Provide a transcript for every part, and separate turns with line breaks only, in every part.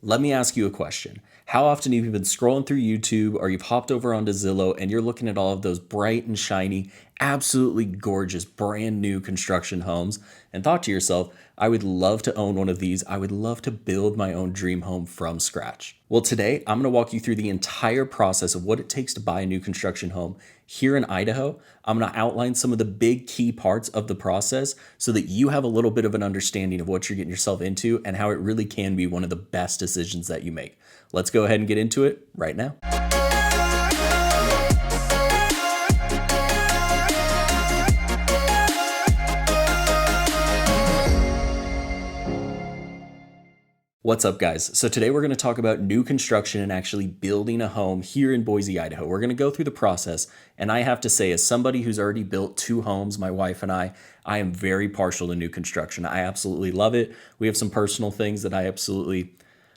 Let me ask you a question. How often have you been scrolling through YouTube or you've hopped over onto Zillow and you're looking at all of those bright and shiny, absolutely gorgeous, brand new construction homes and thought to yourself, I would love to own one of these. I would love to build my own dream home from scratch. Well, today I'm going to walk you through the entire process of what it takes to buy a new construction home here in Idaho. I'm going to outline some of the big key parts of the process so that you have a little bit of an understanding of what you're getting yourself into and how it really can be one of the best decisions that you make. Let's go ahead and get into it right now. What's up, guys? So today we're going to talk about new construction and actually building a home here in Boise, Idaho. We're going to go through the process, and I have to say, as somebody who's already built 2 homes, my wife and I am very partial to new construction. I absolutely love it. We have some personal things that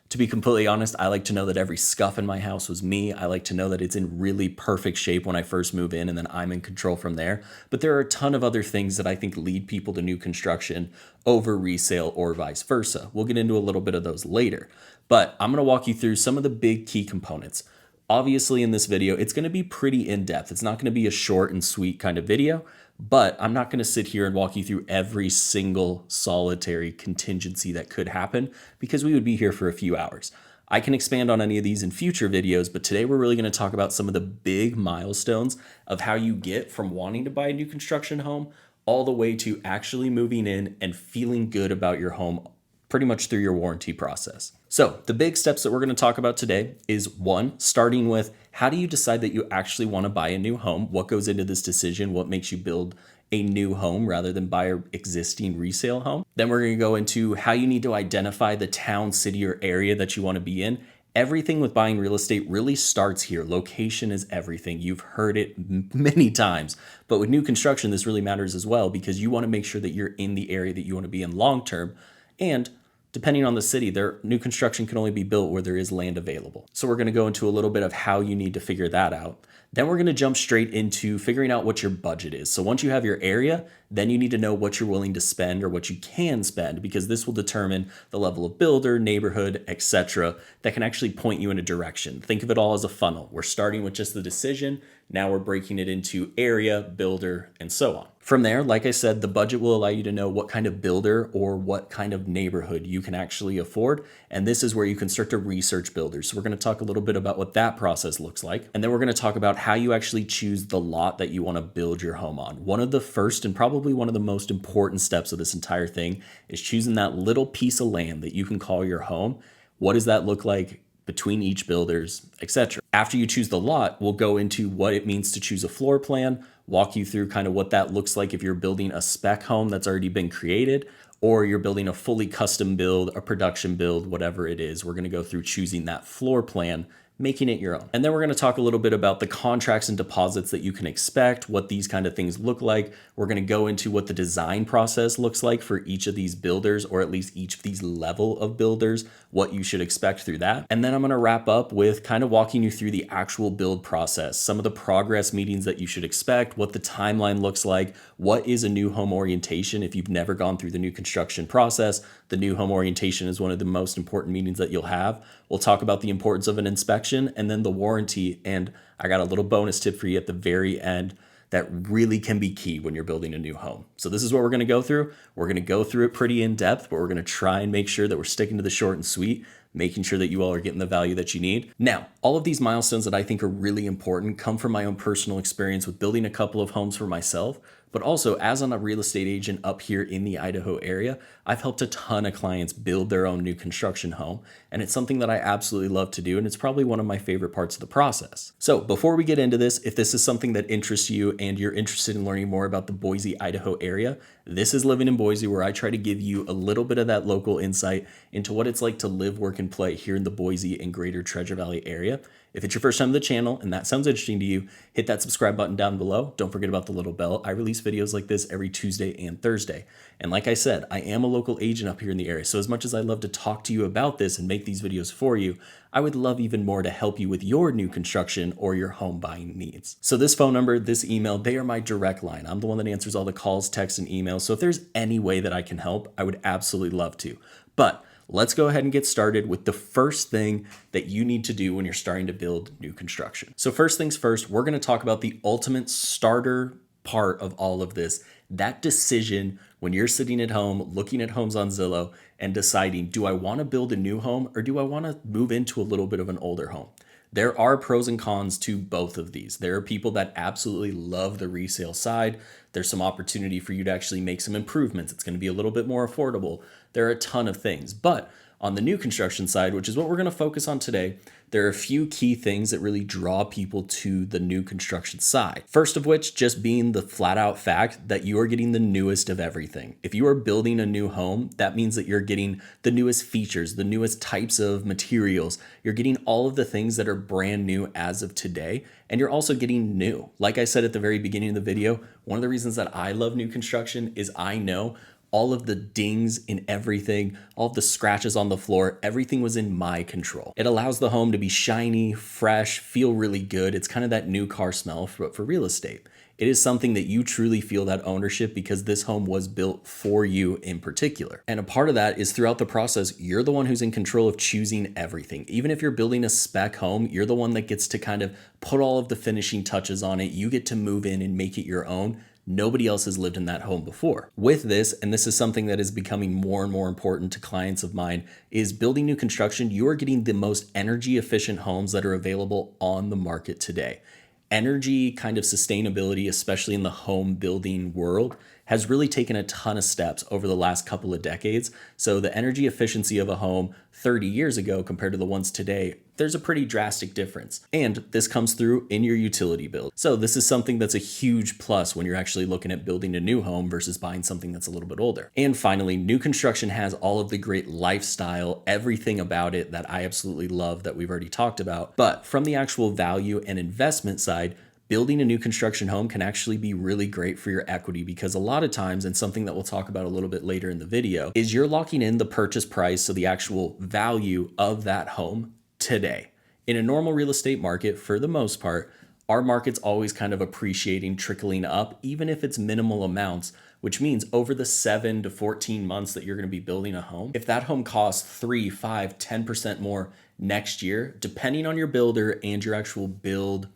to be completely honest, I like to know that every scuff in my house was me. I like to know that it's in really perfect shape when I first move in and then I'm in control from there. But there are a ton of other things that I think lead people to new construction over resale or vice versa. We'll get into a little bit of those later, but I'm going to walk you through some of the big key components. Obviously in this video, it's going to be pretty in-depth. It's not going to be a short and sweet kind of video, but I'm not going to sit here and walk you through every single solitary contingency that could happen because we would be here for a few hours. I can expand on any of these in future videos, but today we're really going to talk about some of the big milestones of how you get from wanting to buy a new construction home all the way to actually moving in and feeling good about your home pretty much through your warranty process. So the big steps that we're going to talk about today is 1, starting with how do you decide that you actually want to buy a new home? What goes into this decision? What makes you build a new home rather than buy an existing resale home? Then we're going to go into how you need to identify the town, city, or area that you want to be in. Everything with buying real estate really starts here. Location is everything. You've heard it many times, but with new construction, this really matters as well because you want to make sure that you're in the area that you want to be in long term. And depending on the city, new construction can only be built where there is land available. So we're going to go into a little bit of how you need to figure that out. Then we're going to jump straight into figuring out what your budget is. So once you have your area, then you need to know what you're willing to spend or what you can spend, because this will determine the level of builder, neighborhood, etc. that can actually point you in a direction. Think of it all as a funnel. We're starting with just the decision. Now we're breaking it into area, builder, and so on. From there, like I said, the budget will allow you to know what kind of builder or what kind of neighborhood you can actually afford. And this is where you can start to research builders. So we're going to talk a little bit about what that process looks like. And then we're going to talk about how you actually choose the lot that you want to build your home on. One of the first and probably one of the most important steps of this entire thing is choosing that little piece of land that you can call your home. What does that look like between each builders, etc. After you choose the lot, we'll go into what it means to choose a floor plan, walk you through kind of what that looks like if you're building a spec home that's already been created, or you're building a fully custom build, a production build, whatever it is. We're going to go through choosing that floor plan, making it your own. And then we're going to talk a little bit about the contracts and deposits that you can expect, what these kind of things look like. We're going to go into what the design process looks like for each of these builders, or at least each of these level of builders, what you should expect through that. And then I'm going to wrap up with kind of walking you through the actual build process, some of the progress meetings that you should expect, what the timeline looks like, what is a new home orientation if you've never gone through the new construction process. The new home orientation is one of the most important meetings that you'll have. We'll talk about the importance of an inspection and then the warranty. And I got a little bonus tip for you at the very end that really can be key when you're building a new home. So this is what we're going to go through. We're going to go through it pretty in depth, but we're going to try and make sure that we're sticking to the short and sweet, making sure that you all are getting the value that you need. Now, all of these milestones that I think are really important come from my own personal experience with building a couple of homes for myself, but also as I'm a real estate agent up here in the Idaho area, I've helped a ton of clients build their own new construction home. And it's something that I absolutely love to do. And it's probably one of my favorite parts of the process. So before we get into this, if this is something that interests you and you're interested in learning more about the Boise, Idaho area, this is Living in Boise, where I try to give you a little bit of that local insight into what it's like to live, work, and play here in the Boise and greater Treasure Valley area. If it's your first time on the channel and that sounds interesting to you, hit that subscribe button down below. Don't forget about the little bell. I release videos like this every Tuesday and Thursday. And like I said, I am a local agent up here in the area. So as much as I love to talk to you about this and make these videos for you, I would love even more to help you with your new construction or your home buying needs. So this phone number, this email, they are my direct line. I'm the one that answers all the calls, texts, and emails. So if there's any way that I can help, I would absolutely love to. But let's go ahead and get started with the first thing that you need to do when you're starting to build new construction. So first things first, we're going to talk about the ultimate starter part of all of this, that decision when you're sitting at home looking at homes on Zillow and deciding, do I want to build a new home or do I want to move into a little bit of an older home? There are pros and cons to both of these. There are people that absolutely love the resale side. There's some opportunity for you to actually make some improvements. It's going to be a little bit more affordable. There are a ton of things. But on the new construction side, which is what we're going to focus on today, there are a few key things that really draw people to the new construction side. First of which, just being the flat out fact that you are getting the newest of everything. If you are building a new home, that means that you're getting the newest features, the newest types of materials. You're getting all of the things that are brand new as of today. And you're also getting new. Like I said at the very beginning of the video, one of the reasons that I love new construction is I know all of the dings in everything, all of the scratches on the floor, everything was in my control. It allows the home to be shiny, fresh, feel really good. It's kind of that new car smell for real estate. It is something that you truly feel that ownership because this home was built for you in particular. And a part of that is throughout the process, you're the one who's in control of choosing everything. Even if you're building a spec home, you're the one that gets to kind of put all of the finishing touches on it. You get to move in and make it your own. Nobody else has lived in that home before. With this, and this is something that is becoming more and more important to clients of mine, is building new construction. You are getting the most energy efficient homes that are available on the market today. Energy kind of sustainability, especially in the home building world, has really taken a ton of steps over the last couple of decades. So the energy efficiency of a home 30 years ago compared to the ones today, there's a pretty drastic difference. And this comes through in your utility bill. So this is something that's a huge plus when you're actually looking at building a new home versus buying something that's a little bit older. And finally, new construction has all of the great lifestyle, everything about it that I absolutely love that we've already talked about. But from the actual value and investment side, building a new construction home can actually be really great for your equity because a lot of times, and something that we'll talk about a little bit later in the video, is you're locking in the purchase price, so the actual value of that home today. In a normal real estate market, for the most part, our market's always kind of appreciating, trickling up, even if it's minimal amounts, which means over the 7 to 14 months that you're going to be building a home, if that home costs 3, 5, 10% more next year, depending on your builder and your actual build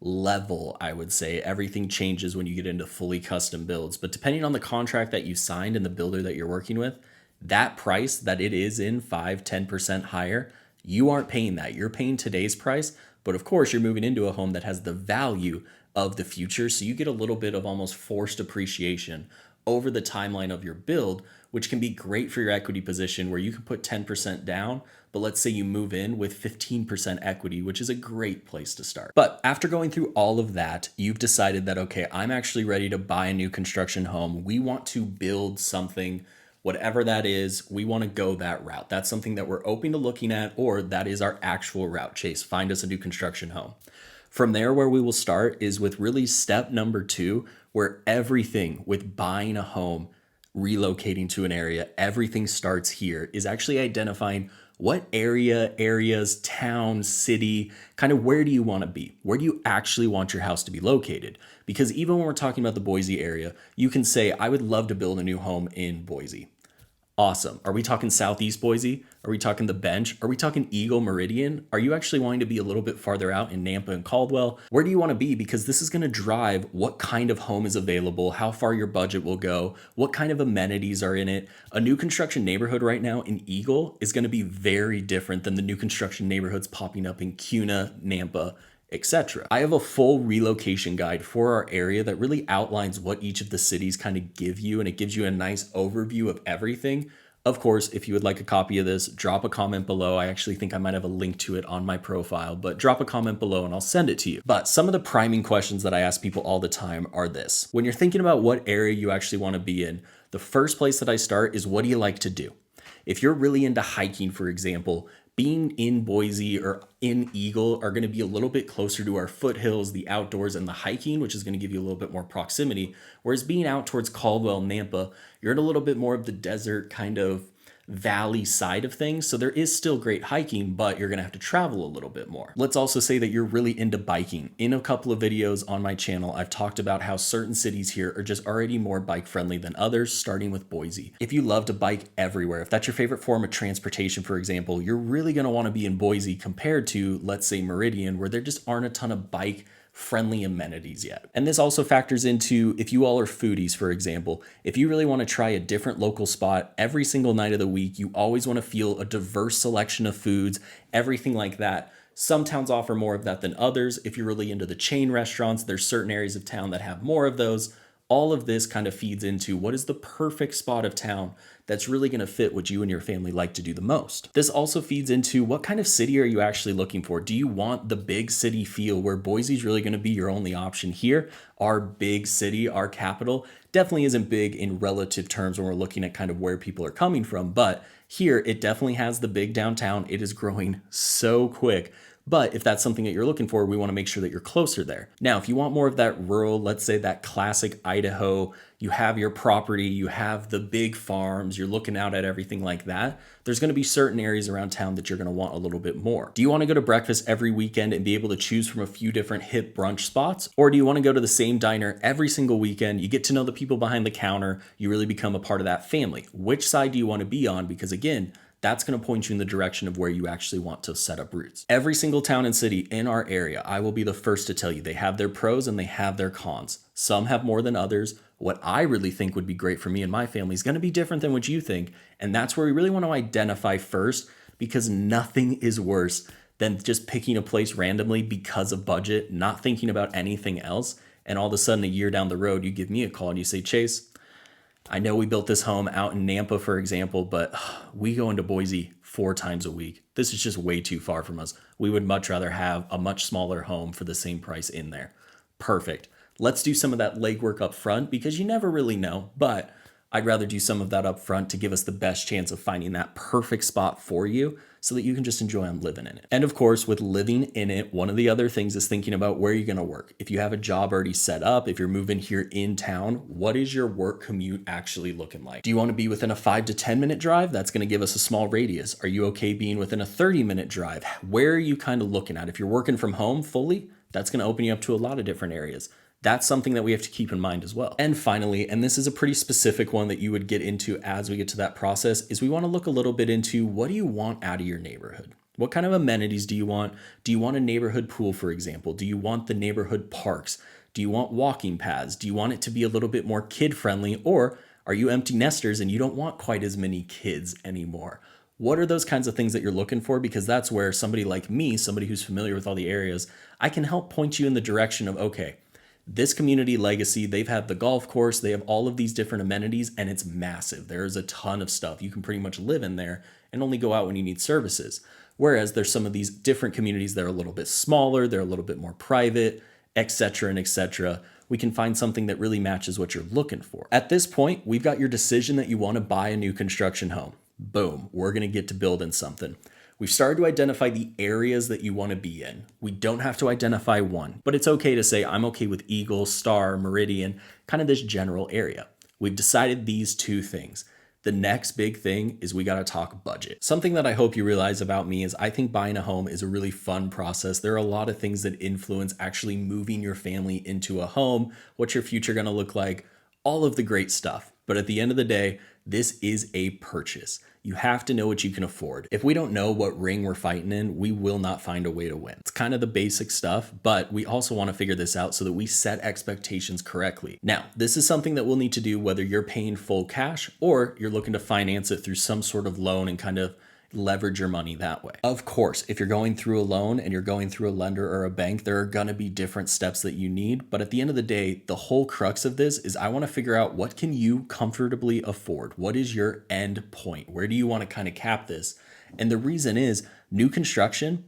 level, I would say everything changes when you get into fully custom builds. But depending on the contract that you signed and the builder that you're working with, that price that it is in 5, 10% higher, you aren't paying that. You're paying today's price. But of course, you're moving into a home that has the value of the future. So you get a little bit of almost forced appreciation over the timeline of your build, which can be great for your equity position where you can put 10% down, but let's say you move in with 15% equity, which is a great place to start. But after going through all of that, you've decided that, okay, I'm actually ready to buy a new construction home. We want to build something, whatever that is, we want to go that route. That's something that we're open to looking at, or that is our actual route. Chase, find us a new construction home. From there, where we will start is with really step number 2, where everything with buying a home, relocating to an area, everything starts here, is actually identifying what areas, town, city, kind of where do you want to be? Where do you actually want your house to be located? Because even when we're talking about the Boise area, you can say, I would love to build a new home in Boise. Awesome. Are we talking Southeast Boise? Are we talking the Bench? Are we talking Eagle Meridian? Are you actually wanting to be a little bit farther out in Nampa and Caldwell? Where do you want to be? Because this is going to drive what kind of home is available, how far your budget will go, what kind of amenities are in it. A new construction neighborhood right now in Eagle is going to be very different than the new construction neighborhoods popping up in Kuna, Nampa, etc. I have a full relocation guide for our area that really outlines what each of the cities kind of give you, and it gives you a nice overview of everything. Of course, if you would like a copy of this, drop a comment below. I actually think I might have a link to it on my profile, but drop a comment below and I'll send it to you. But some of the priming questions that I ask people all the time are this. When you're thinking about what area you actually want to be in, the first place that I start is, what do you like to do? If you're really into hiking, for example, being in Boise or in Eagle are going to be a little bit closer to our foothills, the outdoors, and the hiking, which is going to give you a little bit more proximity. Whereas being out towards Caldwell, Nampa, you're in a little bit more of the desert kind of valley side of things. So there is still great hiking, but you're going to have to travel a little bit more. Let's also say that you're really into biking. In a couple of videos on my channel, I've talked about how certain cities here are just already more bike friendly than others, starting with Boise. If you love to bike everywhere, if that's your favorite form of transportation, for example, you're really going to want to be in Boise compared to, let's say, Meridian, where there just aren't a ton of bike friendly amenities yet. And this also factors into if you all are foodies, for example, if you really want to try a different local spot every single night of the week, you always want to feel a diverse selection of foods, everything like that. Some towns offer more of that than others. If you're really into the chain restaurants, there's certain areas of town that have more of those. All of this kind of feeds into what is the perfect spot of town that's really going to fit what you and your family like to do the most. This also feeds into what kind of city are you actually looking for? Do you want the big city feel where Boise's really going to be your only option here? Our big city, our capital, definitely isn't big in relative terms when we're looking at kind of where people are coming from, but here it definitely has the big downtown. It is growing so quick. But if that's something that you're looking for, we want to make sure that you're closer there. Now, if you want more of that rural, let's say that classic Idaho, you have your property, you have the big farms, you're looking out at everything like that, there's going to be certain areas around town that you're going to want a little bit more. Do you want to go to breakfast every weekend and be able to choose from a few different hip brunch spots? Or do you want to go to the same diner every single weekend? You get to know the people behind the counter, you really become a part of that family. Which side do you want to be on? Because again, that's going to point you in the direction of where you actually want to set up roots. Every single town and city in our area, I will be the first to tell you, they have their pros and they have their cons. Some have more than others. What I really think would be great for me and my family is going to be different than what you think. And that's where we really want to identify first, because nothing is worse than just picking a place randomly because of budget, not thinking about anything else. And all of a sudden, a year down the road, you give me a call and you say, Chase, I know we built this home out in Nampa, for example, but we go into Boise 4 times a week. This is just way too far from us. We would much rather have a much smaller home for the same price in there. Perfect. Let's do some of that legwork up front, because you never really know, but I'd rather do some of that up front to give us the best chance of finding that perfect spot for you so that you can just enjoy on living in it. And of course, with living in it, one of the other things is thinking about where you're going to work. If you have a job already set up, if you're moving here in town, what is your work commute actually looking like? Do you want to be within a 5 to 10 minute drive? That's going to give us a small radius. Are you okay being within a 30-minute drive? Where are you kind of looking at? If you're working from home fully, that's going to open you up to a lot of different areas. That's something that we have to keep in mind as well. And finally, and this is a pretty specific one that you would get into as we get to that process, is we want to look a little bit into what do you want out of your neighborhood? What kind of amenities do you want? Do you want a neighborhood pool, for example? Do you want the neighborhood parks? Do you want walking paths? Do you want it to be a little bit more kid-friendly? Or are you empty nesters and you don't want quite as many kids anymore? What are those kinds of things that you're looking for? Because that's where somebody like me, somebody who's familiar with all the areas, I can help point you in the direction of, okay, this community legacy, they've had the golf course, they have all of these different amenities, and it's massive. There's a ton of stuff. You can pretty much live in there and only go out when you need services. Whereas there's some of these different communities that are a little bit smaller, they're a little bit more private, etc. and etc. We can find something that really matches what you're looking for. At this point, we've got your decision that you want to buy a new construction home. Boom, we're going to get to building something. We've started to identify the areas that you want to be in. We don't have to identify one, but it's okay to say, I'm okay with Eagle, Star, Meridian, kind of this general area. We've decided these 2 things. The next big thing is we got to talk budget. Something that I hope you realize about me is I think buying a home is a really fun process. There are a lot of things that influence actually moving your family into a home, what's your future going to look like, all of the great stuff. But at the end of the day, this is a purchase. You have to know what you can afford. If we don't know what ring we're fighting in, we will not find a way to win. It's kind of the basic stuff, but we also want to figure this out so that we set expectations correctly. Now, this is something that we'll need to do whether you're paying full cash or you're looking to finance it through some sort of loan and kind of leverage your money that way. Of course, if you're going through a loan and you're going through a lender or a bank, there are going to be different steps that you need. But at the end of the day, the whole crux of this is I want to figure out what can you comfortably afford? What is your end point? Where do you want to kind of cap this? And the reason is new construction,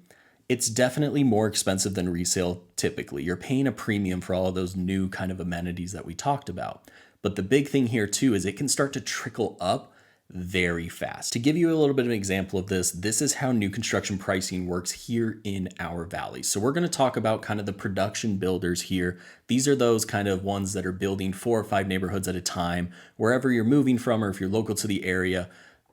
it's definitely more expensive than resale typically. You're paying a premium for all of those new kind of amenities that we talked about. But the big thing here too is it can start to trickle up very fast. To give you a little bit of an example of this, this is how new construction pricing works here in our valley. So we're going to talk about kind of the production builders here. These are those kind of ones that are building 4 or 5 neighborhoods at a time, wherever you're moving from, or if you're local to the area.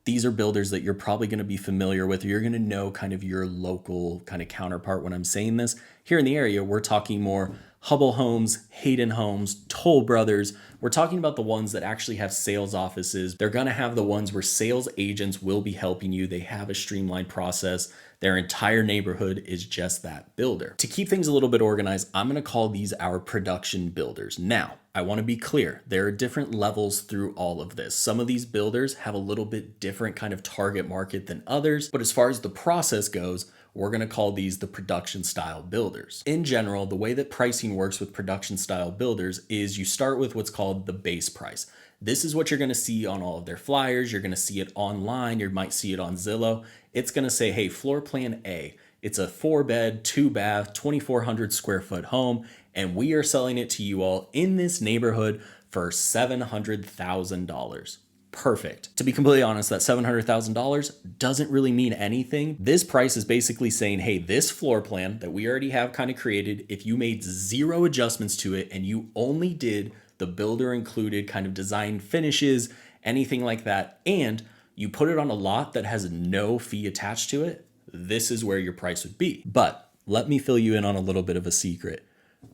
These are builders that you're probably going to be familiar with, or you're going to know kind of your local kind of counterpart when I'm saying this. Here in the area, we're talking more Hubble Homes, Hayden Homes, Toll Brothers. We're talking about the ones that actually have sales offices. They're going to have the ones where sales agents will be helping you. They have a streamlined process. Their entire neighborhood is just that builder. To keep things a little bit organized, I'm going to call these our production builders. Now, I want to be clear, there are different levels through all of this. Some of these builders have a little bit different kind of target market than others, but as far as the process goes, we're going to call these the production style builders. In general, the way that pricing works with production style builders is you start with what's called the base price. This is what you're going to see on all of their flyers. You're going to see it online. You might see it on Zillow. It's going to say, hey, floor plan A. It's a 4-bed, 2-bath, 2,400 square foot home, and we are selling it to you all in this neighborhood for $700,000. Perfect. To be completely honest, that $700,000 doesn't really mean anything. This price is basically saying, hey, this floor plan that we already have kind of created, if you made 0 adjustments to it and you only did the builder included kind of design finishes, anything like that, and you put it on a lot that has no fee attached to it, this is where your price would be. But let me fill you in on a little bit of a secret.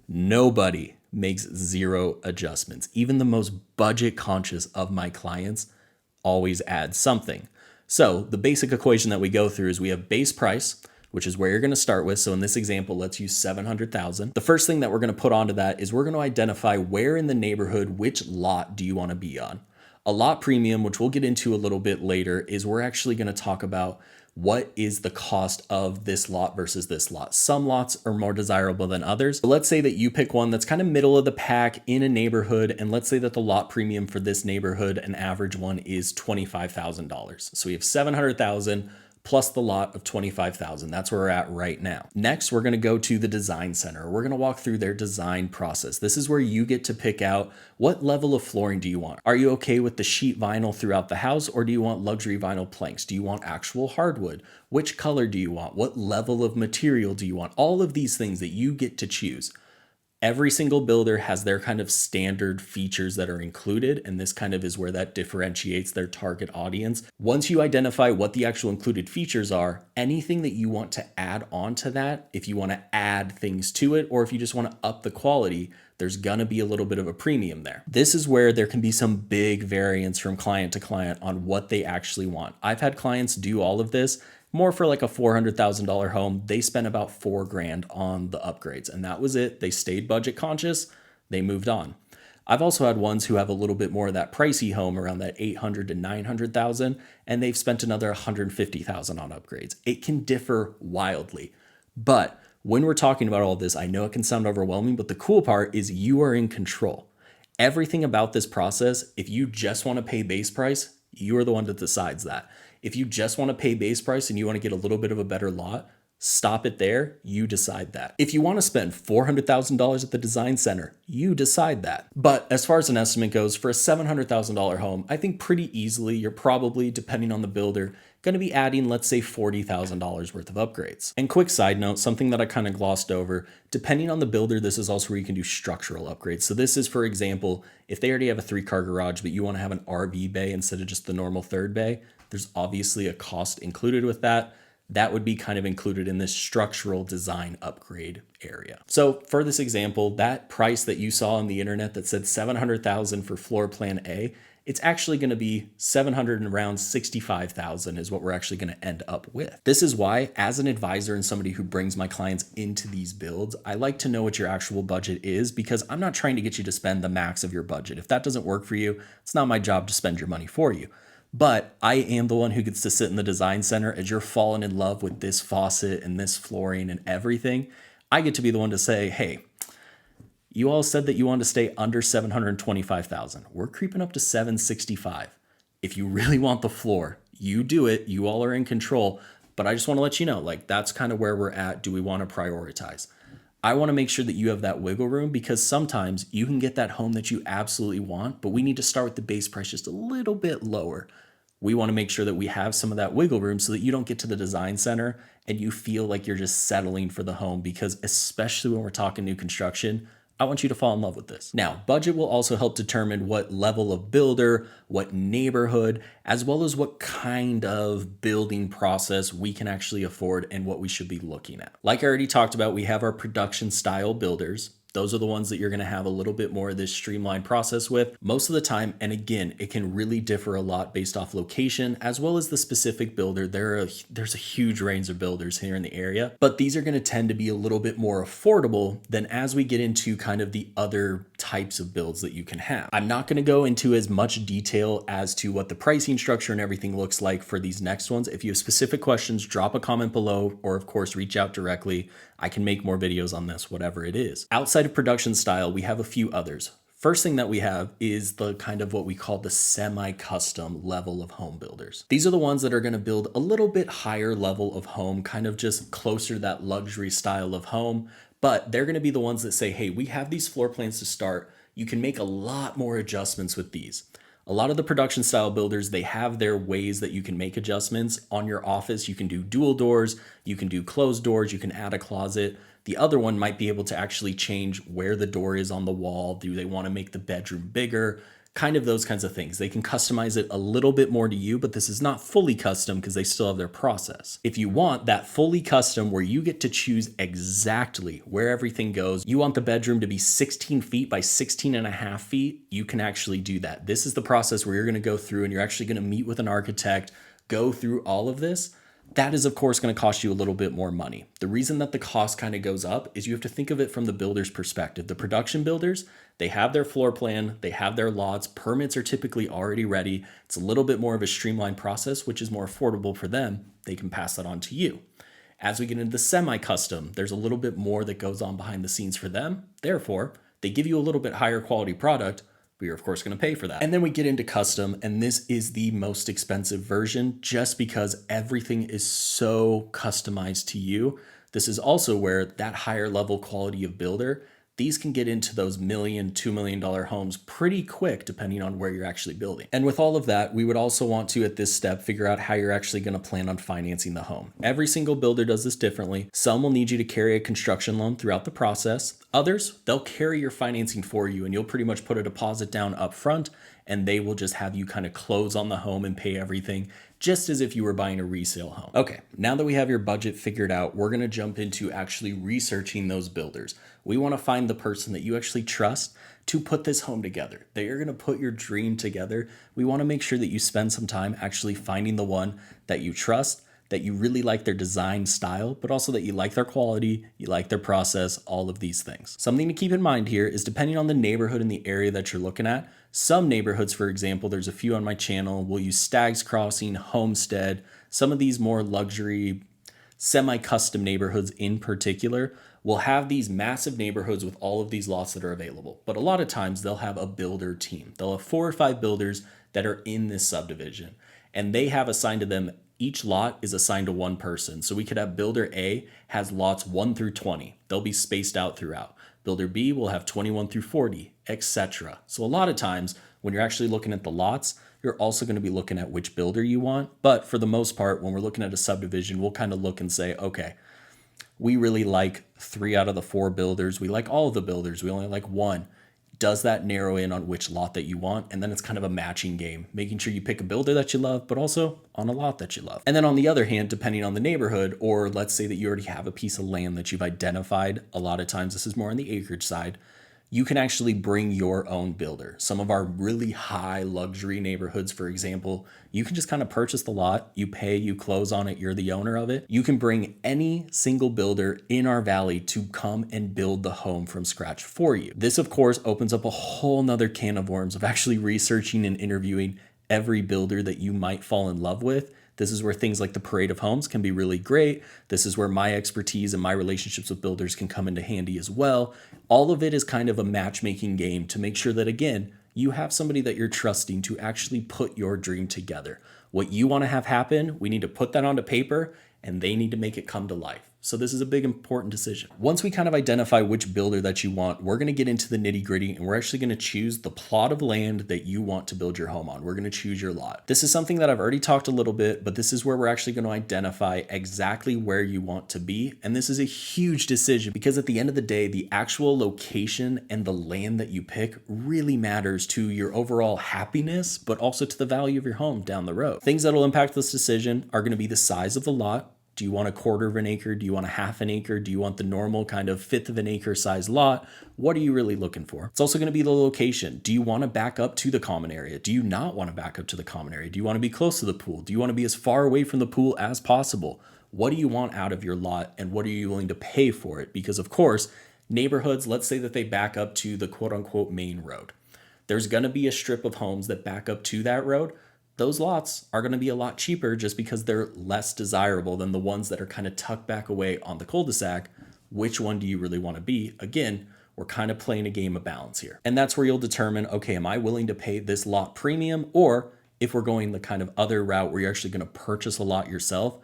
Nobody makes 0 adjustments. Even the most budget conscious of my clients always add something. So the basic equation that we go through is we have base price, which is where you're going to start with. So in this example, let's use 700,000. The first thing that we're going to put onto that is we're going to identify where in the neighborhood, which lot do you want to be on. A lot premium, which we'll get into a little bit later, is we're actually going to talk about what is the cost of this lot versus this lot. Some lots are more desirable than others. But let's say that you pick one that's kind of middle of the pack in a neighborhood, and let's say that the lot premium for this neighborhood, an average one, is $25,000. So we have 700,000 plus the lot of 25,000. That's where we're at right now. Next, we're going to go to the design center. We're going to walk through their design process. This is where you get to pick out what level of flooring do you want. Are you okay with the sheet vinyl throughout the house, or do you want luxury vinyl planks? Do you want actual hardwood? Which color do you want? What level of material do you want? All of these things that you get to choose. Every single builder has their kind of standard features that are included, and this kind of is where that differentiates their target audience. Once you identify what the actual included features are, anything that you want to add on to that, if you want to add things to it, or if you just want to up the quality, there's gonna be a little bit of a premium there. This is where there can be some big variance from client to client on what they actually want. I've had clients do all of this more for like a $400,000 home. They spent about $4,000 on the upgrades, and that was it. They stayed budget conscious. They moved on. I've also had ones who have a little bit more of that pricey home around that 800 to 900,000, and they've spent another 150,000 on upgrades. It can differ wildly, but when we're talking about all this, I know it can sound overwhelming, but the cool part is you are in control. Everything about this process, if you just want to pay base price, you are the one that decides that. If you just want to pay base price and you want to get a little bit of a better lot, stop it there. You decide that. If you want to spend $400,000 at the design center, you decide that. But as far as an estimate goes, for a $700,000 home, I think pretty easily you're probably, depending on the builder, going to be adding, let's say, $40,000 worth of upgrades. And quick side note, something that I kind of glossed over, depending on the builder, this is also where you can do structural upgrades. So this is, for example, if they already have a 3-car garage, but you want to have an RV bay instead of just the normal 3rd bay, there's obviously a cost included with that. That would be kind of included in this structural design upgrade area. So for this example, that price that you saw on the internet that said $700,000 for floor plan A, it's actually going to be $700 and around $65,000 is what we're actually going to end up with. This is why, as an advisor and somebody who brings my clients into these builds, I like to know what your actual budget is, because I'm not trying to get you to spend the max of your budget. If that doesn't work for you, it's not my job to spend your money for you. But I am the one who gets to sit in the design center as you're falling in love with this faucet and this flooring and everything. I get to be the one to say, hey, you all said that you wanted to stay under $725,000. We're creeping up to $765,000. If you really want the floor, you do it. You all are in control. But I just want to let you know, like, that's kind of where we're at. Do we want to prioritize? I want to make sure that you have that wiggle room, because sometimes you can get that home that you absolutely want, but we need to start with the base price just a little bit lower. We want to make sure that we have some of that wiggle room so that you don't get to the design center and you feel like you're just settling for the home, because especially when we're talking new construction, I want you to fall in love with this. Now, budget will also help determine what level of builder, what neighborhood, as well as what kind of building process we can actually afford and what we should be looking at. Like I already talked about, we have our production style builders. Those are the ones that you're going to have a little bit more of this streamlined process with most of the time. And again, it can really differ a lot based off location as well as the specific builder. There's a huge range of builders here in the area, but these are going to tend to be a little bit more affordable than as we get into kind of the other types of builds that you can have. I'm not going to go into as much detail as to what the pricing structure and everything looks like for these next ones. If you have specific questions, drop a comment below, or of course, reach out directly. I can make more videos on this, whatever it is. Outside of production style, we have a few others. First thing that we have is the kind of what we call the semi-custom level of home builders. These are the ones that are going to build a little bit higher level of home, kind of just closer to that luxury style of home. But they're going to be the ones that say, hey, we have these floor plans to start. You can make a lot more adjustments with these. A lot of the production style builders, they have their ways that you can make adjustments on your office. You can do dual doors, you can do closed doors, you can add a closet. The other one might be able to actually change where the door is on the wall. Do they want to make the bedroom bigger? Kind of those kinds of things. They can customize it a little bit more to you, but this is not fully custom because they still have their process. If you want that fully custom where you get to choose exactly where everything goes, you want the bedroom to be 16 feet by 16 and a half feet, you can actually do that. This is the process where you're going to go through and you're actually going to meet with an architect, go through all of this. That is, of course, going to cost you a little bit more money. The reason that the cost kind of goes up is you have to think of it from the builder's perspective. The production builders, they have their floor plan, they have their lots, permits are typically already ready. It's a little bit more of a streamlined process, which is more affordable for them. They can pass that on to you. As we get into the semi-custom, there's a little bit more that goes on behind the scenes for them. Therefore, they give you a little bit higher quality product. We are, of course, going to pay for that. And then we get into custom, and this is the most expensive version just because everything is so customized to you. This is also where that higher level quality of builder, these can get into those $1 million, $2 million homes pretty quick, depending on where you're actually building. And with all of that, we would also want to, at this step, figure out how you're actually going to plan on financing the home. Every single builder does this differently. Some will need you to carry a construction loan throughout the process. Others, they'll carry your financing for you, and you'll pretty much put a deposit down up front, and they will just have you kind of close on the home and pay everything, just as if you were buying a resale home. Okay, now that we have your budget figured out, we're going to jump into actually researching those builders. We want to find the person that you actually trust to put this home together. They are going to put your dream together. We want to make sure that you spend some time actually finding the one that you trust, that you really like their design style, but also that you like their quality, you like their process, all of these things. Something to keep in mind here is depending on the neighborhood and the area that you're looking at, some neighborhoods, for example, there's a few on my channel, we'll use Stag's Crossing, Homestead, some of these more luxury, semi-custom neighborhoods in particular will have these massive neighborhoods with all of these lots that are available. But a lot of times they'll have a builder team. They'll have 4 or 5 builders that are in this subdivision, and they have assigned to them, each lot is assigned to one person. So we could have builder A has lots 1 through 20. They'll be spaced out throughout. Builder B will have 21 through 40, etc. So a lot of times when you're actually looking at the lots, you're also going to be looking at which builder you want. But for the most part, when we're looking at a subdivision, we'll kind of look and say, okay, we really like 3 out of the 4 builders. We like all of the builders. We only like 1. Does that narrow in on which lot that you want? And then it's kind of a matching game, making sure you pick a builder that you love, but also on a lot that you love. And then on the other hand, depending on the neighborhood, or let's say that you already have a piece of land that you've identified, a lot of times this is more on the acreage side, you can actually bring your own builder. Some of our really high luxury neighborhoods, for example, you can just kind of purchase the lot, you pay, you close on it, you're the owner of it. You can bring any single builder in our valley to come and build the home from scratch for you. This, of course, opens up a whole nother can of worms of actually researching and interviewing every builder that you might fall in love with. This is where things like the Parade of Homes can be really great. This is where my expertise and my relationships with builders can come into handy as well. All of it is kind of a matchmaking game to make sure that, again, you have somebody that you're trusting to actually put your dream together. What you want to have happen, we need to put that onto paper, and they need to make it come to life. So this is a big important decision. Once we kind of identify which builder that you want, we're going to get into the nitty gritty and we're actually going to choose the plot of land that you want to build your home on. We're going to choose your lot. This is something that I've already talked a little bit, but this is where we're actually going to identify exactly where you want to be. And this is a huge decision because at the end of the day, the actual location and the land that you pick really matters to your overall happiness, but also to the value of your home down the road. Things that'll impact this decision are going to be the size of the lot. Do you want a quarter of an acre? Do you want a half an acre? Do you want the normal kind of fifth of an acre size lot? What are you really looking for? It's also going to be the location. Do you want to back up to the common area? Do you not want to back up to the common area? Do you want to be close to the pool? Do you want to be as far away from the pool as possible? What do you want out of your lot and what are you willing to pay for it? Because of course, neighborhoods, let's say that they back up to the quote unquote main road. There's going to be a strip of homes that back up to that road. Those lots are going to be a lot cheaper just because they're less desirable than the ones that are kind of tucked back away on the cul-de-sac. Which one do you really want to be? Again, we're kind of playing a game of balance here. And that's where you'll determine, okay, am I willing to pay this lot premium? Or if we're going the kind of other route where you're actually going to purchase a lot yourself,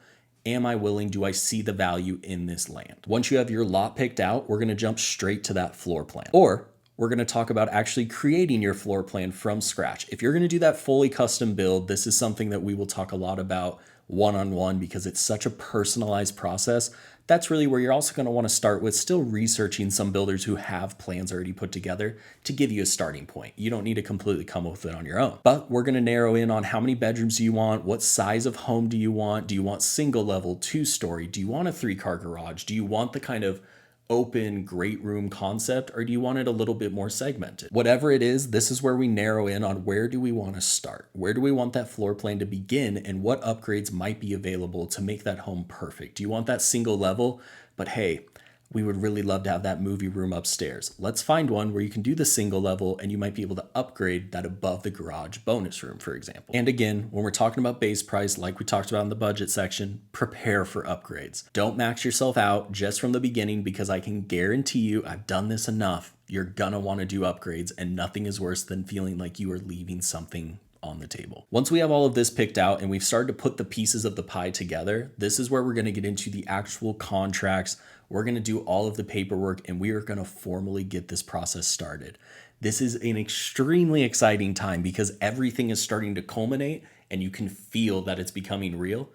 am I willing? Do I see the value in this land? Once you have your lot picked out, we're going to jump straight to that floor plan. Or we're going to talk about actually creating your floor plan from scratch. If you're going to do that fully custom build, this is something that we will talk a lot about one-on-one because it's such a personalized process. That's really where you're also going to want to start with still researching some builders who have plans already put together to give you a starting point. You don't need to completely come up with it on your own. But we're going to narrow in on how many bedrooms do you want? What size of home do you want? Do you want single level, 2-story? Do you want a 3-car garage? Do you want the kind of open great room concept, or do you want it a little bit more segmented? Whatever it is, this is where we narrow in on where do we want to start? Where do we want that floor plan to begin and what upgrades might be available to make that home perfect? Do you want that single level? But hey, we would really love to have that movie room upstairs. Let's find one where you can do the single level and you might be able to upgrade that above the garage bonus room, for example. And again, when we're talking about base price, like we talked about in the budget section, prepare for upgrades. Don't max yourself out just from the beginning because I can guarantee you, I've done this enough, you're gonna wanna do upgrades and nothing is worse than feeling like you are leaving something on the table. Once we have all of this picked out and we've started to put the pieces of the pie together, this is where we're going to get into the actual contracts. We're going to do all of the paperwork and we are going to formally get this process started. This is an extremely exciting time because everything is starting to culminate and you can feel that it's becoming real.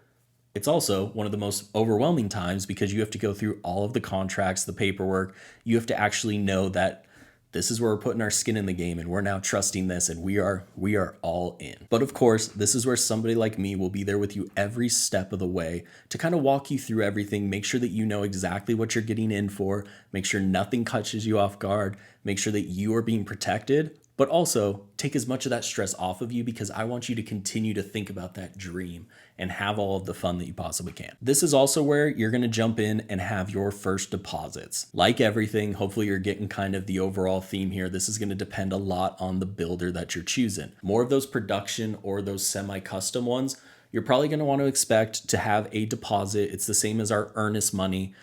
It's also one of the most overwhelming times because you have to go through all of the contracts, the paperwork. You have to actually know that this is where we're putting our skin in the game and we're now trusting this and we are all in. But of course, this is where somebody like me will be there with you every step of the way to kind of walk you through everything, make sure that you know exactly what you're getting in for, make sure nothing catches you off guard, make sure that you are being protected, but also take as much of that stress off of you because I want you to continue to think about that dream and have all of the fun that you possibly can. This is also where you're going to jump in and have your first deposits. Like everything, hopefully you're getting kind of the overall theme here. This is going to depend a lot on the builder that you're choosing. More of those production or those semi-custom ones, you're probably going to want to expect to have a deposit. It's the same as our earnest money.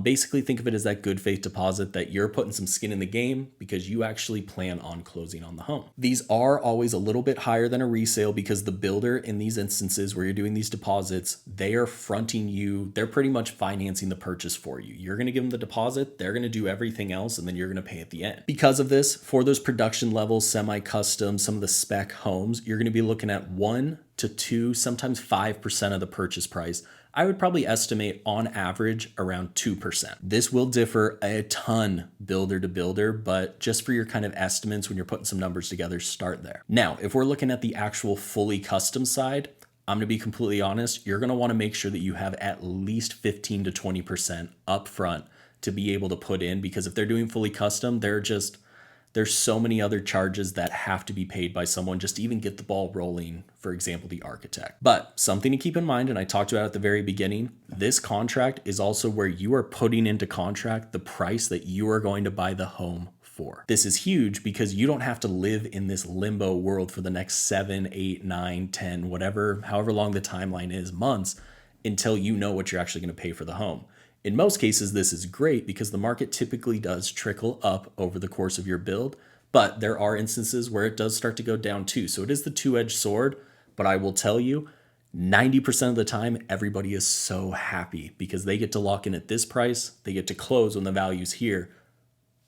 Basically think of it as that good faith deposit that you're putting some skin in the game because you actually plan on closing on the home. These are always a little bit higher than a resale because the builder in these instances where you're doing these deposits, they are fronting you. They're pretty much financing the purchase for you. You're going to give them the deposit. They're going to do everything else and then you're going to pay at the end. Because of this, for those production levels, semi-custom, some of the spec homes, you're going to be looking at 1 to 2, sometimes 5% of the purchase price. I would probably estimate on average around 2%. This will differ a ton builder to builder, but just for your kind of estimates when you're putting some numbers together, start there. Now, if we're looking at the actual fully custom side, I'm gonna be completely honest, you're gonna wanna make sure that you have at least 15 to 20% upfront to be able to put in because if they're doing fully custom, there's so many other charges that have to be paid by someone just to even get the ball rolling, for example, the architect. But something to keep in mind, and I talked about at the very beginning, this contract is also where you are putting into contract the price that you are going to buy the home for. This is huge because you don't have to live in this limbo world for the next 7, 8, 9, 10, whatever, however long the timeline is, months, until you know what you're actually going to pay for the home. In most cases, this is great because the market typically does trickle up over the course of your build, but there are instances where it does start to go down too. So it is the two-edged sword, but I will tell you, 90% of the time, everybody is so happy because they get to lock in at this price. They get to close when the value's here.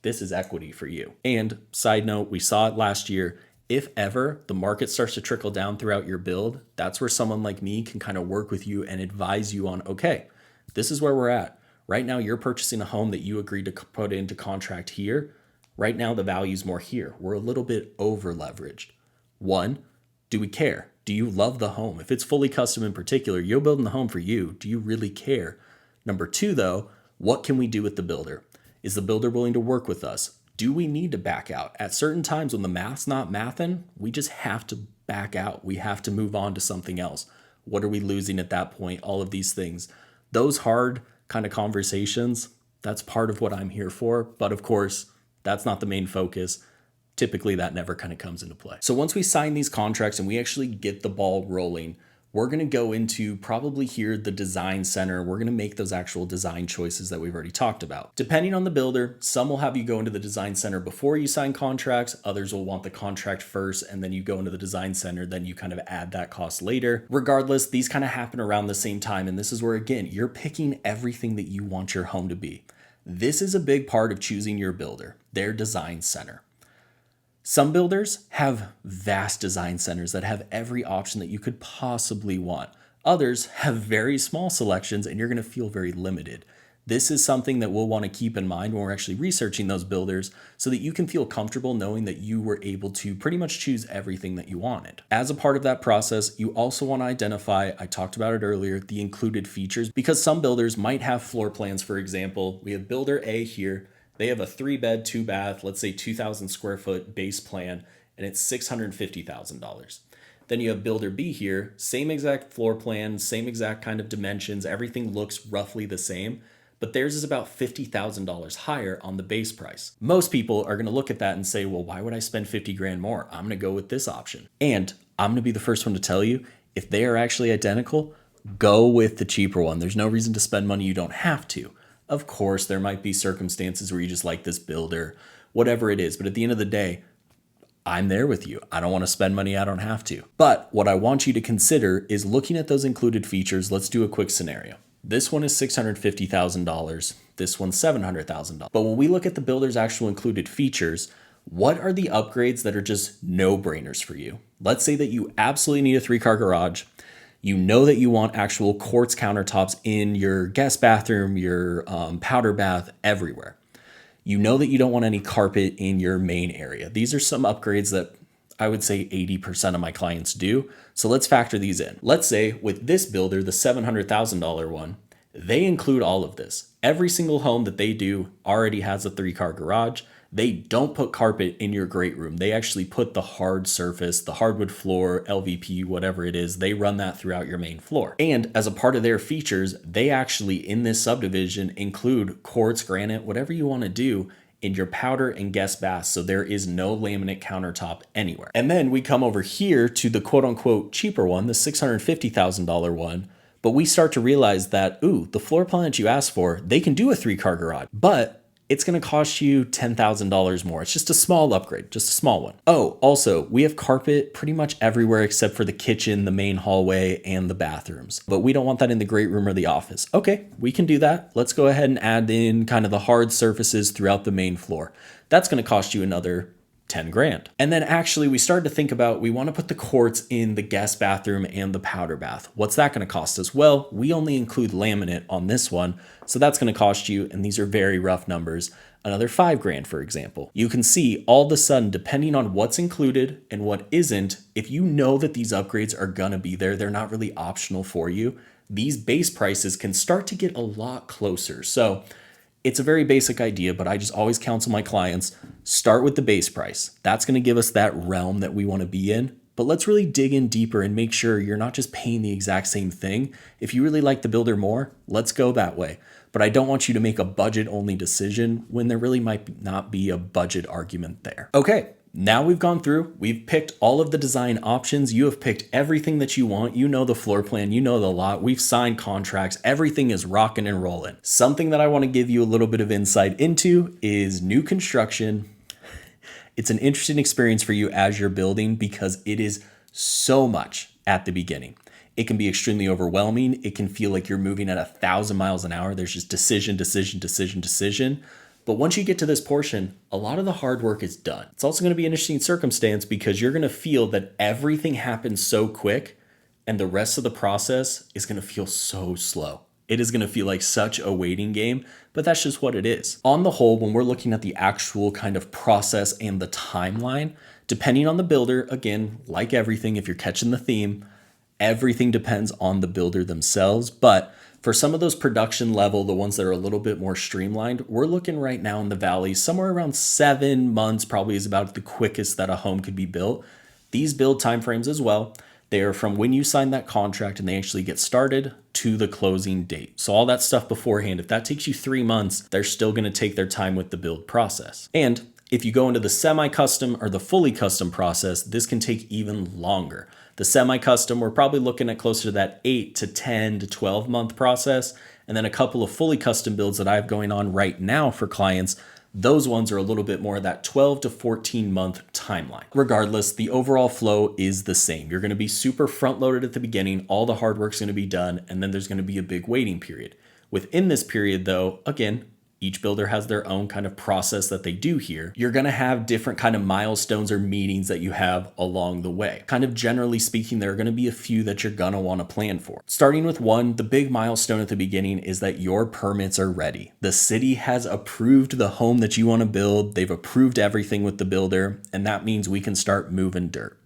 This is equity for you. And side note, we saw it last year. If ever the market starts to trickle down throughout your build, that's where someone like me can kind of work with you and advise you on, okay, this is where we're at. Right now, you're purchasing a home that you agreed to put into contract here. Right now, the value's more here. We're a little bit over leveraged. One, do we care? Do you love the home? If it's fully custom in particular, you're building the home for you. Do you really care? Number two, though, what can we do with the builder? Is the builder willing to work with us? Do we need to back out? At certain times when the math's not mathing, we just have to back out. We have to move on to something else. What are we losing at that point? All of these things. Those hard kind of conversations, that's part of what I'm here for. But of course, that's not the main focus. Typically, that never kind of comes into play. So once we sign these contracts and we actually get the ball rolling, we're going to go into probably here the design center. We're going to make those actual design choices that we've already talked about. Depending on the builder, some will have you go into the design center before you sign contracts. Others will want the contract first and then you go into the design center. Then you kind of add that cost later. Regardless, these kind of happen around the same time. And this is where, again, you're picking everything that you want your home to be. This is a big part of choosing your builder, their design center. Some builders have vast design centers that have every option that you could possibly want. Others have very small selections and you're going to feel very limited. This is something that we'll want to keep in mind when we're actually researching those builders so that you can feel comfortable knowing that you were able to pretty much choose everything that you wanted. As a part of that process, you also want to identify, I talked about it earlier, the included features, because some builders might have floor plans. For example, we have builder A here. They have a 3-bed, 2-bath, let's say 2,000 square foot base plan, and it's $650,000. Then you have builder B here, same exact floor plan, same exact kind of dimensions, everything looks roughly the same, but theirs is about $50,000 higher on the base price. Most people are gonna look at that and say, well, why would I spend 50 grand more? I'm gonna go with this option. And I'm gonna be the first one to tell you, if they are actually identical, go with the cheaper one. There's no reason to spend money you don't have to. Of course, there might be circumstances where you just like this builder, whatever it is. But at the end of the day, I'm there with you. I don't want to spend money I don't have to. But what I want you to consider is looking at those included features. Let's do a quick scenario. This one is $650,000. This one's $700,000. But when we look at the builder's actual included features, what are the upgrades that are just no-brainers for you? Let's say that you absolutely need a 3-car garage. You know that you want actual quartz countertops in your guest bathroom, your powder bath, everywhere. You know that you don't want any carpet in your main area. These are some upgrades that I would say 80% of my clients do. So let's factor these in. Let's say with this builder, the $700,000 one, they include all of this. Every single home that they do already has a 3-car garage. They don't put carpet in your great room. They actually put the hard surface, the hardwood floor, LVP, whatever it is, they run that throughout your main floor. And as a part of their features, they actually in this subdivision include quartz, granite, whatever you want to do in your powder and guest baths. So there is no laminate countertop anywhere. And then we come over here to the quote unquote cheaper one, the $650,000 one. But we start to realize that, ooh, the floor plan that you asked for, they can do a 3-car garage, but it's going to cost you $10,000 more. It's just a small upgrade, just a small one. Oh, also, we have carpet pretty much everywhere except for the kitchen, the main hallway, and the bathrooms. But we don't want that in the great room or the office. Okay, we can do that. Let's go ahead and add in kind of the hard surfaces throughout the main floor. That's going to cost you another 10 grand. And then actually we started to think about, we want to put the quartz in the guest bathroom and the powder bath. What's that going to cost us? Well, we only include laminate on this one. So that's going to cost you, and these are very rough numbers, another 5 grand, for example. You can see all of a sudden, depending on what's included and what isn't, if you know that these upgrades are going to be there, they're not really optional for you, these base prices can start to get a lot closer. So it's a very basic idea, but I just always counsel my clients, start with the base price. That's going to give us that realm that we want to be in. But let's really dig in deeper and make sure you're not just paying the exact same thing. If you really like the builder more, let's go that way. But I don't want you to make a budget-only decision when there really might not be a budget argument there. Okay, now we've gone through, we've picked all of the design options. You have picked everything that you want. You know the floor plan, you know the lot. We've signed contracts. Everything is rocking and rolling. Something that I want to give you a little bit of insight into is new construction. It's an interesting experience for you as you're building because it is so much at the beginning. It can be extremely overwhelming. It can feel like you're moving at 1,000 miles an hour. There's just decision, decision, decision, decision. But once you get to this portion, a lot of the hard work is done. It's also going to be an interesting circumstance because you're going to feel that everything happens so quick and the rest of the process is going to feel so slow. It is going to feel like such a waiting game, but that's just what it is. On the whole, when we're looking at the actual kind of process and the timeline, depending on the builder, again, like everything, if you're catching the theme, everything depends on the builder themselves. But for some of those production level, the ones that are a little bit more streamlined, we're looking right now in the valley, somewhere around 7 months probably is about the quickest that a home could be built. These build timeframes as well, they are from when you sign that contract and they actually get started to the closing date. So all that stuff beforehand, if that takes you 3 months, they're still going to take their time with the build process. And if you go into the semi-custom or the fully custom process, this can take even longer. The semi-custom, we're probably looking at closer to that 8 to 10 to 12 month process. And then a couple of fully custom builds that I have going on right now for clients, those ones are a little bit more of that 12 to 14 month timeline. Regardless, the overall flow is the same. You're going to be super front loaded at the beginning. All the hard work's going to be done. And then there's going to be a big waiting period. Within this period though, again, each builder has their own kind of process that they do here. You're going to have different kind of milestones or meetings that you have along the way. Kind of generally speaking, there are going to be a few that you're going to want to plan for. Starting with one, the big milestone at the beginning is that your permits are ready. The city has approved the home that you want to build. They've approved everything with the builder, and that means we can start moving dirt.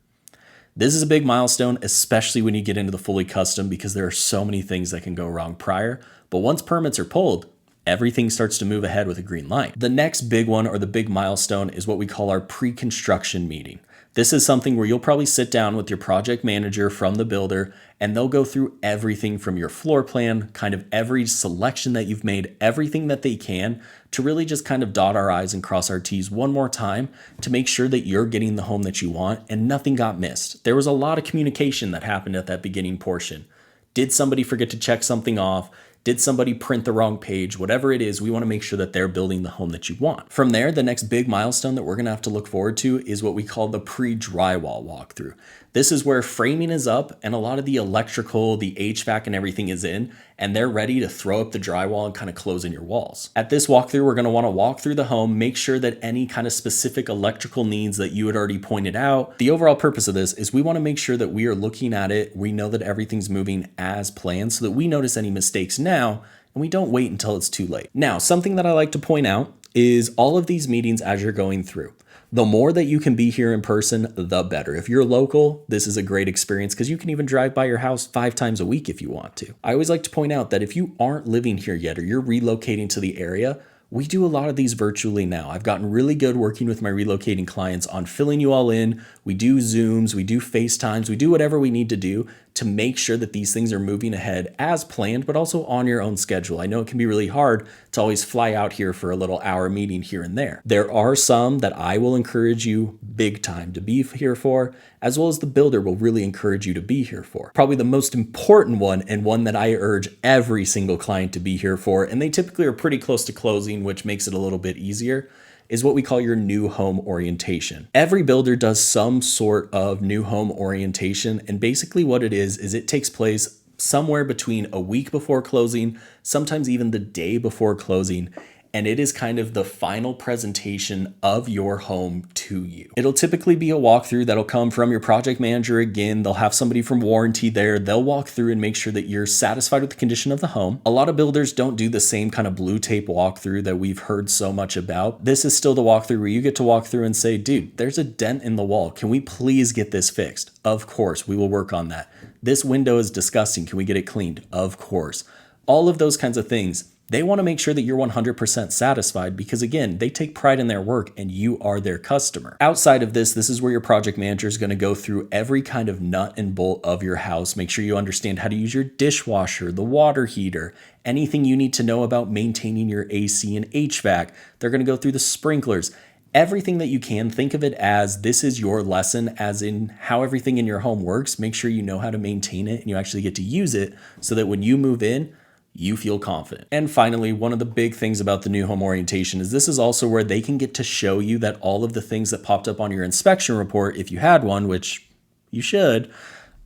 This is a big milestone, especially when you get into the fully custom because there are so many things that can go wrong prior. But once permits are pulled, everything starts to move ahead with a green light. The next big one or the big milestone is what we call our pre-construction meeting. This is something where you'll probably sit down with your project manager from the builder and they'll go through everything from your floor plan, kind of every selection that you've made, everything that they can to really just kind of dot our I's and cross our T's one more time to make sure that you're getting the home that you want and nothing got missed. There was a lot of communication that happened at that beginning portion. Did somebody forget to check something off? Did somebody print the wrong page? Whatever it is, we want to make sure that they're building the home that you want. From there, the next big milestone that we're going to have to look forward to is what we call the pre-drywall walkthrough. This is where framing is up and a lot of the electrical, the HVAC and everything is in, and they're ready to throw up the drywall and kind of close in your walls. At this walkthrough, we're going to want to walk through the home, make sure that any kind of specific electrical needs that you had already pointed out. The overall purpose of this is we want to make sure that we are looking at it. We know that everything's moving as planned so that we notice any mistakes now and we don't wait until it's too late. Now, something that I like to point out is all of these meetings as you're going through. The more that you can be here in person, the better. If you're local, this is a great experience because you can even drive by your house 5 times a week if you want to. I always like to point out that if you aren't living here yet or you're relocating to the area, we do a lot of these virtually now. I've gotten really good working with my relocating clients on filling you all in. We do Zooms, we do FaceTimes, we do whatever we need to do to make sure that these things are moving ahead as planned, but also on your own schedule. I know it can be really hard to always fly out here for a little hour meeting here and there. There are some that I will encourage you big time to be here for, as well as the builder will really encourage you to be here for. Probably the most important one and one that I urge every single client to be here for, and they typically are pretty close to closing, which makes it a little bit easier, is what we call your new home orientation. Every builder does some sort of new home orientation, and basically what it is it takes place somewhere between a week before closing, sometimes even the day before closing, and it is kind of the final presentation of your home to you. It'll typically be a walkthrough that'll come from your project manager again. They'll have somebody from warranty there. They'll walk through and make sure that you're satisfied with the condition of the home. A lot of builders don't do the same kind of blue tape walkthrough that we've heard so much about. This is still the walkthrough where you get to walk through and say, dude, there's a dent in the wall. Can we please get this fixed? Of course, we will work on that. This window is disgusting. Can we get it cleaned? Of course. All of those kinds of things. They want to make sure that you're 100% satisfied because, again, they take pride in their work and you are their customer. Outside of this, this is where your project manager is going to go through every kind of nut and bolt of your house. Make sure you understand how to use your dishwasher, the water heater, anything you need to know about maintaining your AC and HVAC. They're going to go through the sprinklers. Everything that you can, think of it as this is your lesson, as in how everything in your home works. Make sure you know how to maintain it and you actually get to use it so that when you move in, you feel confident. And finally, one of the big things about the new home orientation is this is also where they can get to show you that all of the things that popped up on your inspection report, if you had one, which you should,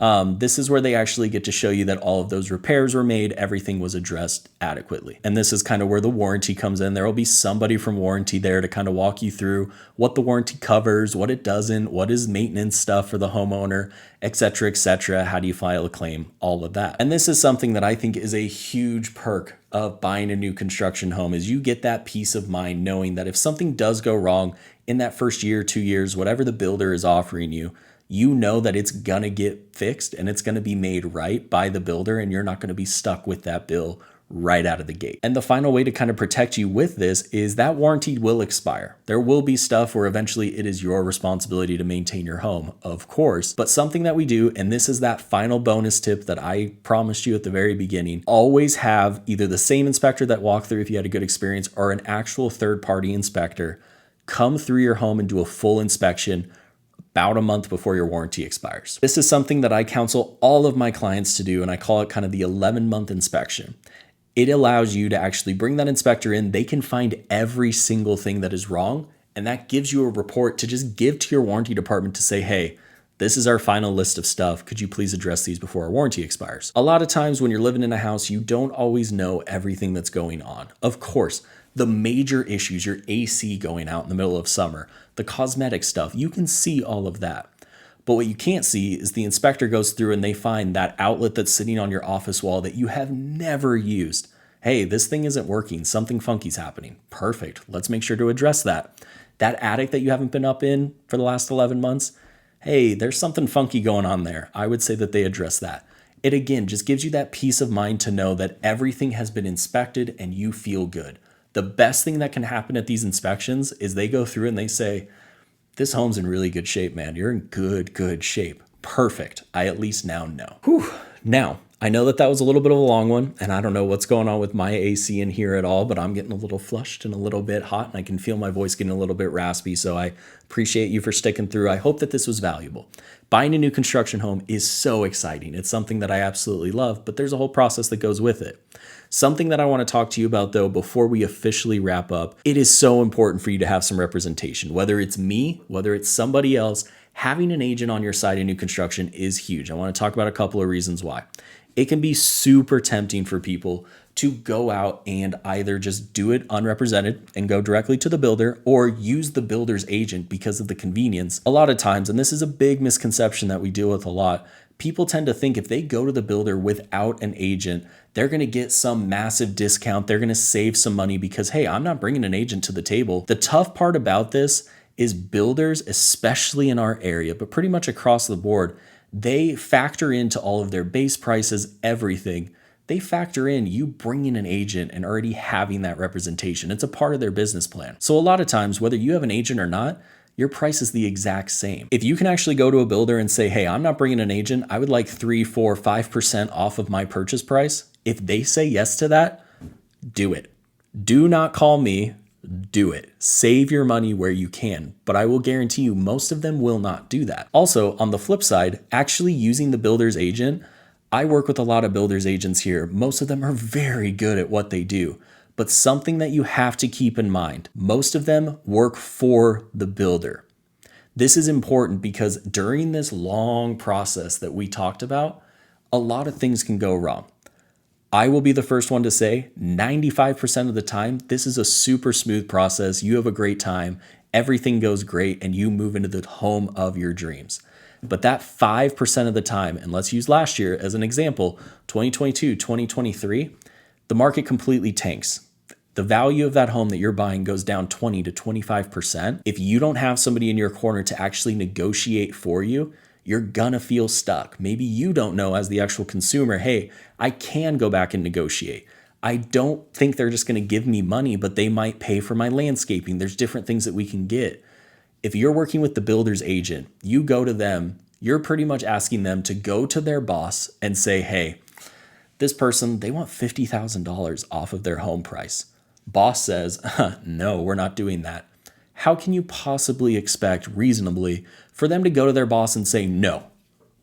This is where they actually get to show you that all of those repairs were made, everything was addressed adequately. And this is kind of where the warranty comes in. There will be somebody from warranty there to kind of walk you through what the warranty covers, what it doesn't, what is maintenance stuff for the homeowner, etc., etc. How do you file a claim, all of that. And this is something that I think is a huge perk of buying a new construction home, is you get that peace of mind knowing that if something does go wrong in that first year, 2 years, whatever the builder is offering you, you know that it's gonna get fixed and it's gonna be made right by the builder, and you're not gonna be stuck with that bill right out of the gate. And the final way to kind of protect you with this is that warranty will expire. There will be stuff where eventually it is your responsibility to maintain your home, of course, but something that we do, and this is that final bonus tip that I promised you at the very beginning, always have either the same inspector that walked through if you had a good experience, or an actual third-party inspector come through your home and do a full inspection about a month before your warranty expires. This is something that I counsel all of my clients to do, and I call it kind of the 11-month inspection. It allows you to actually bring that inspector in. They can find every single thing that is wrong, and that gives you a report to just give to your warranty department to say, hey, this is our final list of stuff. Could you please address these before our warranty expires? A lot of times when you're living in a house, you don't always know everything that's going on. Of course, the major issues, your AC going out in the middle of summer, the cosmetic stuff, you can see all of that. But what you can't see is the inspector goes through and they find that outlet that's sitting on your office wall that you have never used. Hey, this thing isn't working. Something funky's happening. Perfect. Let's make sure to address that. That attic that you haven't been up in for the last 11 months, hey, there's something funky going on there. I would say that they address that. It again just gives you that peace of mind to know that everything has been inspected and you feel good. The best thing that can happen at these inspections is they go through and they say, this home's in really good shape, man. You're in good shape. Perfect. I at least now know. Whew. Now, I know that was a little bit of a long one, and I don't know what's going on with my AC in here at all, but I'm getting a little flushed and a little bit hot, and I can feel my voice getting a little bit raspy, so I appreciate you for sticking through. I hope that this was valuable. Buying a new construction home is so exciting. It's something that I absolutely love, but there's a whole process that goes with it. Something that I want to talk to you about, though, before we officially wrap up, it is so important for you to have some representation. Whether it's me, whether it's somebody else, having an agent on your side in new construction is huge. I want to talk about a couple of reasons why. It can be super tempting for people to go out and either just do it unrepresented and go directly to the builder, or use the builder's agent because of the convenience. A lot of times, and this is a big misconception that we deal with a lot, people tend to think if they go to the builder without an agent, they're going to get some massive discount. They're going to save some money because, hey, I'm not bringing an agent to the table. The tough part about this is builders, especially in our area, but pretty much across the board, they factor into all of their base prices, everything. They factor in you bringing an agent and already having that representation. It's a part of their business plan. So a lot of times, whether you have an agent or not, your price is the exact same. If you can actually go to a builder and say, hey, I'm not bringing an agent, I would like 3, 4, 5% off of my purchase price. If they say yes to that, do it. Do not call me. Do it. Save your money where you can, but I will guarantee you most of them will not do that. Also, on the flip side, actually using the builder's agent, I work with a lot of builder's agents here. Most of them are very good at what they do, but something that you have to keep in mind, most of them work for the builder. This is important because during this long process that we talked about, a lot of things can go wrong. I will be the first one to say 95% of the time, this is a super smooth process. You have a great time. Everything goes great and you move into the home of your dreams. But that 5% of the time, and let's use last year as an example, 2022, 2023, the market completely tanks. The value of that home that you're buying goes down 20 to 25%. If you don't have somebody in your corner to actually negotiate for you, you're gonna feel stuck. Maybe you don't know as the actual consumer, hey, I can go back and negotiate. I don't think they're just gonna give me money, but they might pay for my landscaping. There's different things that we can get. If you're working with the builder's agent, you go to them, you're pretty much asking them to go to their boss and say, hey, this person, they want $50,000 off of their home price. Boss says, no, we're not doing that. How can you possibly expect reasonably for them to go to their boss and say, no,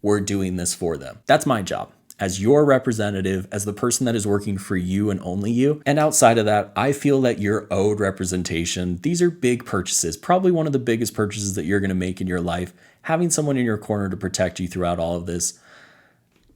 we're doing this for them? That's my job as your representative, as the person that is working for you and only you. And outside of that, I feel that you're owed representation. These are big purchases, probably one of the biggest purchases that you're going to make in your life. Having someone in your corner to protect you throughout all of this,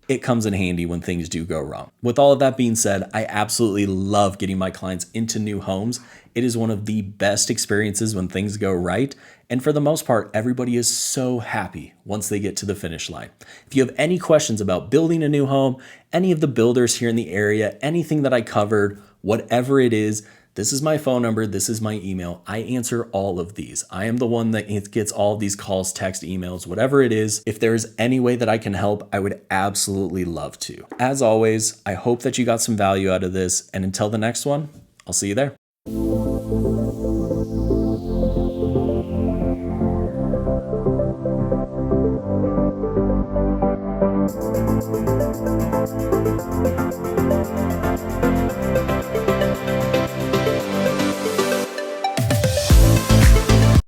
it comes in handy when things do go wrong. With all of that being said, I absolutely love getting my clients into new homes. It is one of the best experiences when things go right. And for the most part, everybody is so happy once they get to the finish line. If you have any questions about building a new home, any of the builders here in the area, anything that I covered, whatever it is, this is my phone number. This is my email. I answer all of these. I am the one that gets all of these calls, text, emails, whatever it is. If there is any way that I can help, I would absolutely love to. As always, I hope that you got some value out of this. And until the next one, I'll see you there.